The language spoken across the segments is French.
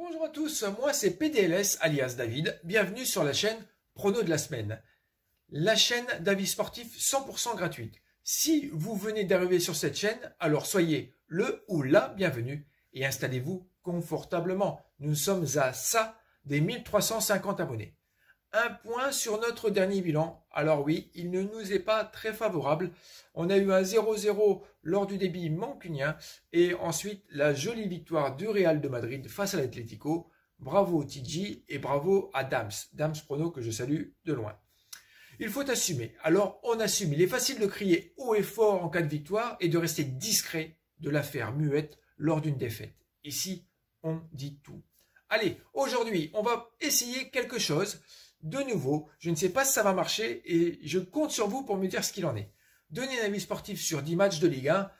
Bonjour à tous, moi c'est PDLS alias David, bienvenue sur la chaîne Prono de la semaine. La chaîne d'avis sportif 100% gratuite. Si vous venez d'arriver sur cette chaîne, alors soyez le ou la bienvenue et installez-vous confortablement. Nous sommes à ça des 1350 abonnés. Un point sur notre dernier bilan. Alors oui, il ne nous est pas très favorable. On a eu un 0-0 lors du début mancunien et ensuite la jolie victoire du Real de Madrid face à l'Atlético. Bravo TG et bravo à Dams Prono que je salue de loin. Il faut assumer. Alors on assume. Il est facile de crier haut et fort en cas de victoire et de rester discret, de la faire muette lors d'une défaite. Ici, on dit tout. Allez, aujourd'hui, on va essayer quelque chose de nouveau. Je ne sais pas si ça va marcher et je compte sur vous pour me dire ce qu'il en est. Donnez un avis sportif sur 10 matchs de Ligue 1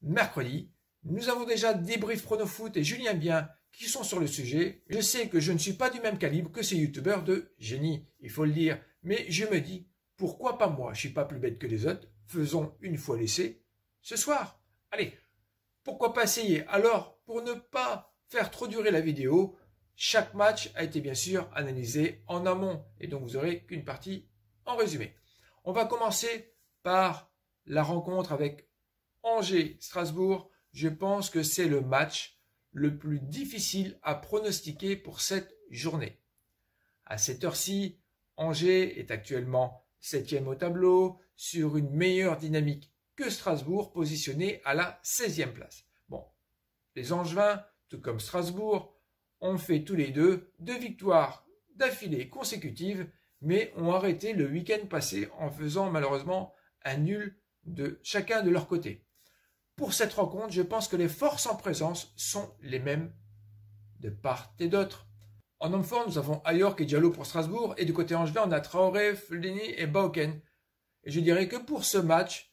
mercredi. Nous avons déjà Débrief Prono Foot et Julien Bien qui sont sur le sujet. Je sais que je ne suis pas du même calibre que ces youtubeurs de génie, il faut le dire. Mais je me dis, pourquoi pas moi? Je suis pas plus bête que les autres. Faisons une fois l'essai ce soir. Allez, pourquoi pas essayer? Alors, pour ne pas faire trop durer la vidéo, chaque match a été bien sûr analysé en amont et donc vous n'aurez qu'une partie en résumé. On va commencer par la rencontre avec Angers-Strasbourg. Je pense que c'est le match le plus difficile à pronostiquer pour cette journée. À cette heure-ci, Angers est actuellement 7e au tableau, sur une meilleure dynamique que Strasbourg, positionné à la 16e place. Bon, les Angevins, tout comme Strasbourg, ont fait tous les deux victoires d'affilée consécutives, mais ont arrêté le week-end passé en faisant malheureusement un nul de chacun de leur côté. Pour cette rencontre, je pense que les forces en présence sont les mêmes de part et d'autre. En homme fort, nous avons Ayork et Diallo pour Strasbourg, et du côté angevin, on a Traoré, Fellaini et Bauken. Et je dirais que pour ce match,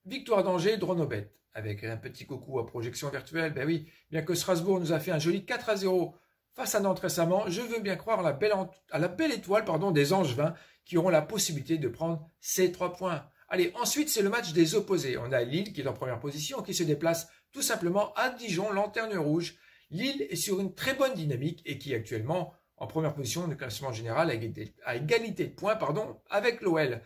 victoire d'Angers, Dronobet, avec un petit coucou à projection virtuelle. Ben oui, bien que Strasbourg nous a fait un joli 4-0 face à Nantes récemment, je veux bien croire à la belle étoile des Angevins qui auront la possibilité de prendre ces 3 points. Allez, ensuite, c'est le match des opposés. On a Lille qui est en première position, qui se déplace tout simplement à Dijon, lanterne rouge. Lille est sur une très bonne dynamique et qui est actuellement en première position du classement général à égalité de points avec l'OL.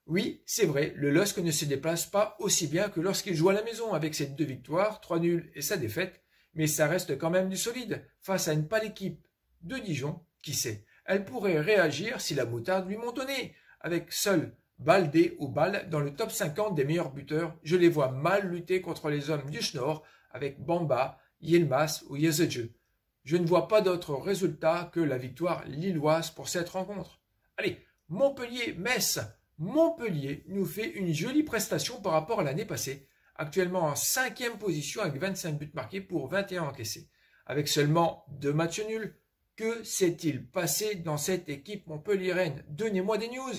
Oui, c'est vrai, le LOSC ne se déplace pas aussi bien que lorsqu'il joue à la maison avec ses 2 victoires, 3 nuls et sa défaite, mais ça reste quand même du solide face à une pâle équipe de Dijon. Qui sait, elle pourrait réagir si la moutarde lui monte au nez, avec seul Baldé ou Ball dans le top 50 des meilleurs buteurs. Je les vois mal lutter contre les hommes du Schnorr avec Bamba, Yilmaz ou Yezedje. Je ne vois pas d'autre résultat que la victoire lilloise pour cette rencontre. Allez, Montpellier-Metz. Montpellier nous fait une jolie prestation par rapport à l'année passée, actuellement en 5e position avec 25 buts marqués pour 21 encaissés. Avec seulement 2 matchs nuls, que s'est-il passé dans cette équipe montpelliéraine? Donnez-moi des news.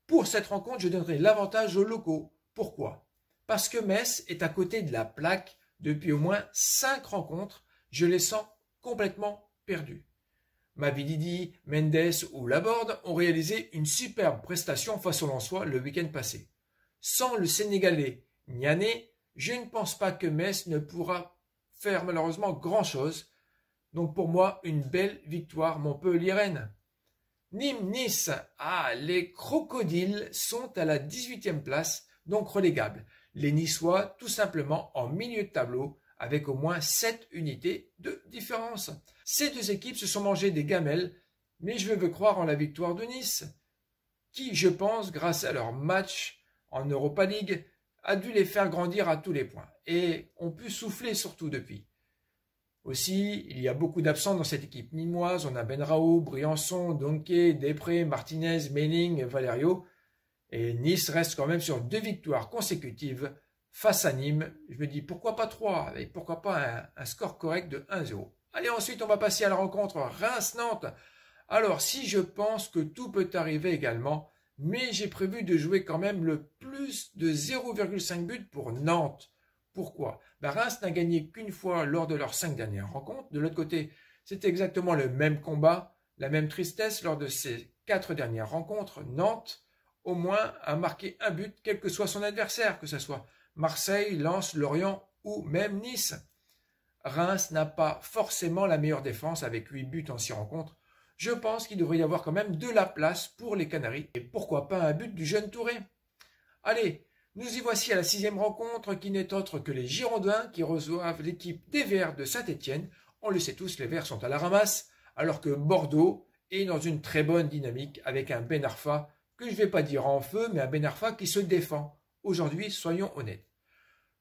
Pour cette rencontre, je donnerai l'avantage aux locaux. Pourquoi? Parce que Metz est à côté de la plaque depuis au moins 5 rencontres. Je les sens complètement perdus. Mavidi, Mendes ou Laborde ont réalisé une superbe prestation face au Lensois le week-end passé. Sans le Sénégalais Niané, je ne pense pas que Metz ne pourra faire malheureusement grand-chose. Donc pour moi, une belle victoire montpelliéraine. Nîmes-Nice, les crocodiles sont à la 18e place, donc relégables. Les Niçois, tout simplement en milieu de tableau, avec au moins 7 unités de différence. Ces 2 équipes se sont mangées des gamelles, mais je veux croire en la victoire de Nice, qui, je pense, grâce à leur match en Europa League, a dû les faire grandir à tous les points, et ont pu souffler surtout depuis. Aussi, il y a beaucoup d'absents dans cette équipe nîmoise. On a Benrahou, Briançon, Donquet, Després, Martinez, Melling, Valerio. Et Nice reste quand même sur 2 victoires consécutives face à Nîmes. Je me dis pourquoi pas 3 et pourquoi pas un score correct de 1-0. Allez, ensuite on va passer à la rencontre Reims-Nantes. Alors si je pense que tout peut arriver également, mais j'ai prévu de jouer quand même le plus de 0,5 buts pour Nantes. Pourquoi? Reims n'a gagné qu'une fois lors de leurs 5 dernières rencontres. De l'autre côté, c'était exactement le même combat, la même tristesse lors de ces 4 dernières rencontres. Nantes, au moins, a marqué un but, quel que soit son adversaire, que ce soit Marseille, Lens, Lorient ou même Nice. Reims n'a pas forcément la meilleure défense avec 8 buts en 6 rencontres. Je pense qu'il devrait y avoir quand même de la place pour les Canaries. Et pourquoi pas un but du jeune Touré? Allez, nous y voici à la 6e rencontre qui n'est autre que les Girondins qui reçoivent l'équipe des Verts de Saint-Étienne. On le sait tous, les Verts sont à la ramasse, alors que Bordeaux est dans une très bonne dynamique avec un Ben Arfa que je ne vais pas dire en feu, mais un Ben Arfa qui se défend. Aujourd'hui, soyons honnêtes.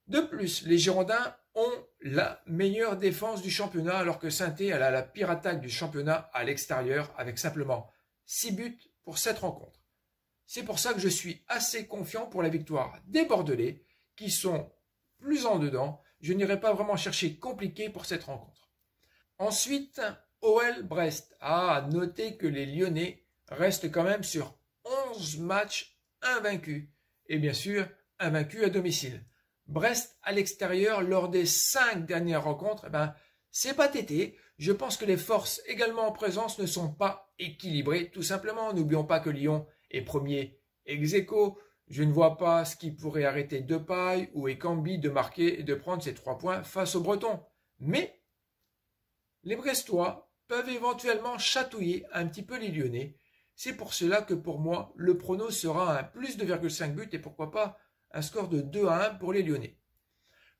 De plus, les Girondins ont la meilleure défense du championnat alors que Saint-Étienne a la pire attaque du championnat à l'extérieur avec simplement 6 buts pour cette rencontre. C'est pour ça que je suis assez confiant pour la victoire des Bordelais qui sont plus en dedans. Je n'irai pas vraiment chercher compliqué pour cette rencontre. Ensuite, OL Brest. À noter que les Lyonnais restent quand même sur 11 matchs invaincus. Et bien sûr, invaincus à domicile. Brest à l'extérieur lors des 5 dernières rencontres, c'est pas tété. Je pense que les forces également en présence ne sont pas équilibrées, tout simplement. N'oublions pas que Lyon est premier ex aequo. Je ne vois pas ce qui pourrait arrêter Depay ou Ekambi de marquer et de prendre ces 3 points face aux Bretons. Mais les Brestois peuvent éventuellement chatouiller un petit peu les Lyonnais. C'est pour cela que pour moi, le prono sera un plus 2,5 buts et pourquoi pas un score de 2-1 pour les Lyonnais.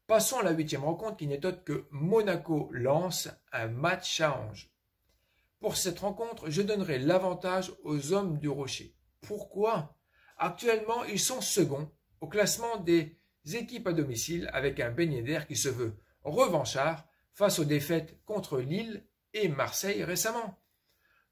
Passons à la 8e rencontre qui n'est autre que Monaco-Lens, un match à Angers. Pour cette rencontre, je donnerai l'avantage aux hommes du Rocher. Pourquoi? Actuellement, ils sont seconds au classement des équipes à domicile avec un Ben Yedder qui se veut revanchard face aux défaites contre Lille et Marseille récemment.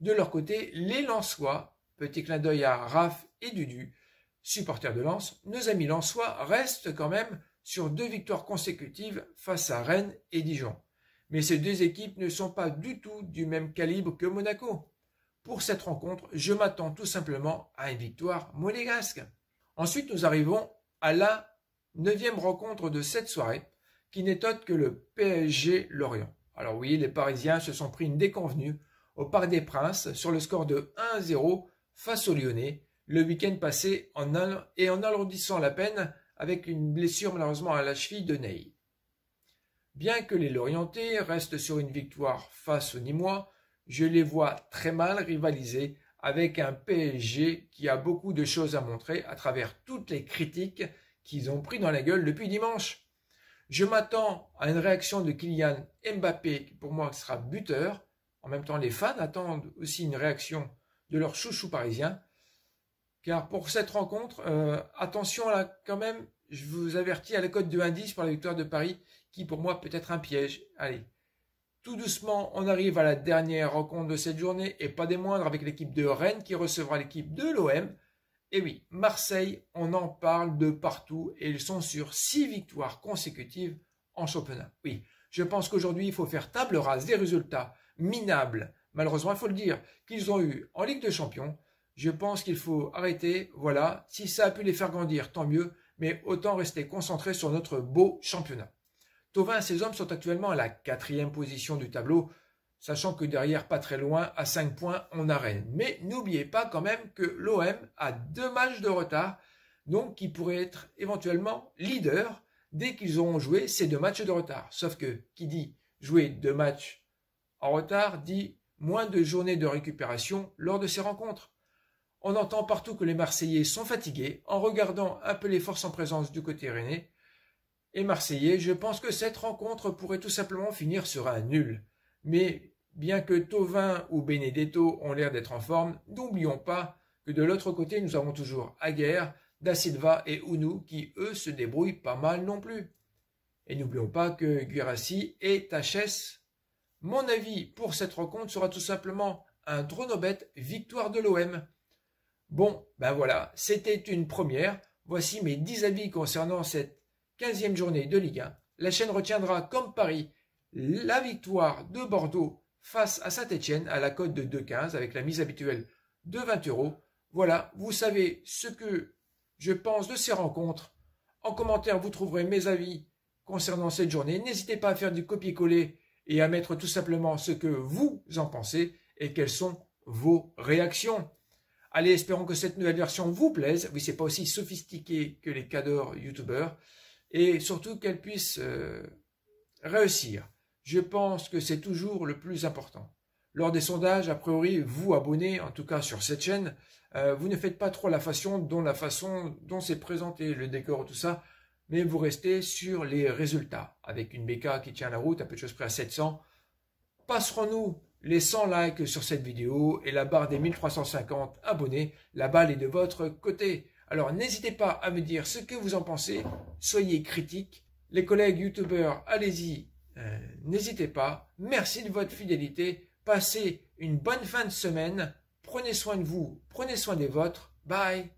De leur côté, les Lensois, petit clin d'œil à Raph et Dudu, supporters de Lens, nos amis lensois restent quand même sur 2 victoires consécutives face à Rennes et Dijon. Mais ces 2 équipes ne sont pas du tout du même calibre que Monaco. Pour cette rencontre, je m'attends tout simplement à une victoire monégasque. Ensuite, nous arrivons à la 9e rencontre de cette soirée, qui n'est autre que le PSG Lorient. Alors oui, les Parisiens se sont pris une déconvenue au Parc des Princes sur le score de 1-0 face aux Lyonnais le week-end passé en alourdissant la peine avec une blessure malheureusement à la cheville de Ney. Bien que les Lorientais restent sur une victoire face aux Nîmois, je les vois très mal rivaliser avec un PSG qui a beaucoup de choses à montrer à travers toutes les critiques qu'ils ont pris dans la gueule depuis dimanche. Je m'attends à une réaction de Kylian Mbappé qui pour moi sera buteur. En même temps, les fans attendent aussi une réaction de leur chouchou parisien. Car pour cette rencontre, attention là quand même, je vous avertis à la cote de 1,10 pour la victoire de Paris, qui pour moi peut être un piège. Allez, tout doucement, on arrive à la dernière rencontre de cette journée, et pas des moindres avec l'équipe de Rennes qui recevra l'équipe de l'OM. Et oui, Marseille, on en parle de partout, et ils sont sur 6 victoires consécutives en championnat. Oui, je pense qu'aujourd'hui, il faut faire table rase des résultats minables, malheureusement il faut le dire, qu'ils ont eu en Ligue des Champions. Je pense qu'il faut arrêter, voilà, si ça a pu les faire grandir, tant mieux, mais autant rester concentré sur notre beau championnat. Thauvin et ses hommes sont actuellement à la 4e position du tableau, sachant que derrière, pas très loin, à 5 points, on a Rennes. Mais n'oubliez pas quand même que l'OM a 2 matchs de retard, donc qui pourraient être éventuellement leaders dès qu'ils auront joué ces 2 matchs de retard. Sauf que, qui dit jouer 2 matchs en retard, dit moins de journées de récupération lors de ces rencontres. On entend partout que les Marseillais sont fatigués en regardant un peu les forces en présence du côté rennais. Et Marseillais, je pense que cette rencontre pourrait tout simplement finir sur un nul. Mais bien que Thauvin ou Benedetto ont l'air d'être en forme, n'oublions pas que de l'autre côté, nous avons toujours Aguerre, Da Silva et Ounou qui, eux, se débrouillent pas mal non plus. Et n'oublions pas que Guirassy et Tachès. Mon avis pour cette rencontre sera tout simplement un dronobet victoire de l'OM. Bon, ben voilà, c'était une première. Voici mes 10 avis concernant cette 15e journée de Ligue 1. La chaîne retiendra, comme Paris, la victoire de Bordeaux face à Saint-Étienne à la cote de 2,15 avec la mise habituelle de 20 €. Voilà, vous savez ce que je pense de ces rencontres. En commentaire, vous trouverez mes avis concernant cette journée. N'hésitez pas à faire du copier-coller et à mettre tout simplement ce que vous en pensez et quelles sont vos réactions. Allez, espérons que cette nouvelle version vous plaise. Oui, c'est pas aussi sophistiqué que les cadors youtubeurs. Et surtout qu'elle puisse réussir. Je pense que c'est toujours le plus important. Lors des sondages, a priori, vous abonnez, en tout cas sur cette chaîne, vous ne faites pas trop la façon dont c'est présenté, le décor, tout ça, mais vous restez sur les résultats, avec une BK qui tient la route, à peu de choses près à 700. Passerons-nous les 100 likes sur cette vidéo et la barre des 1350 abonnés, la balle est de votre côté. Alors n'hésitez pas à me dire ce que vous en pensez, soyez critiques. Les collègues youtubeurs, allez-y, n'hésitez pas. Merci de votre fidélité, passez une bonne fin de semaine, prenez soin de vous, prenez soin des vôtres, bye.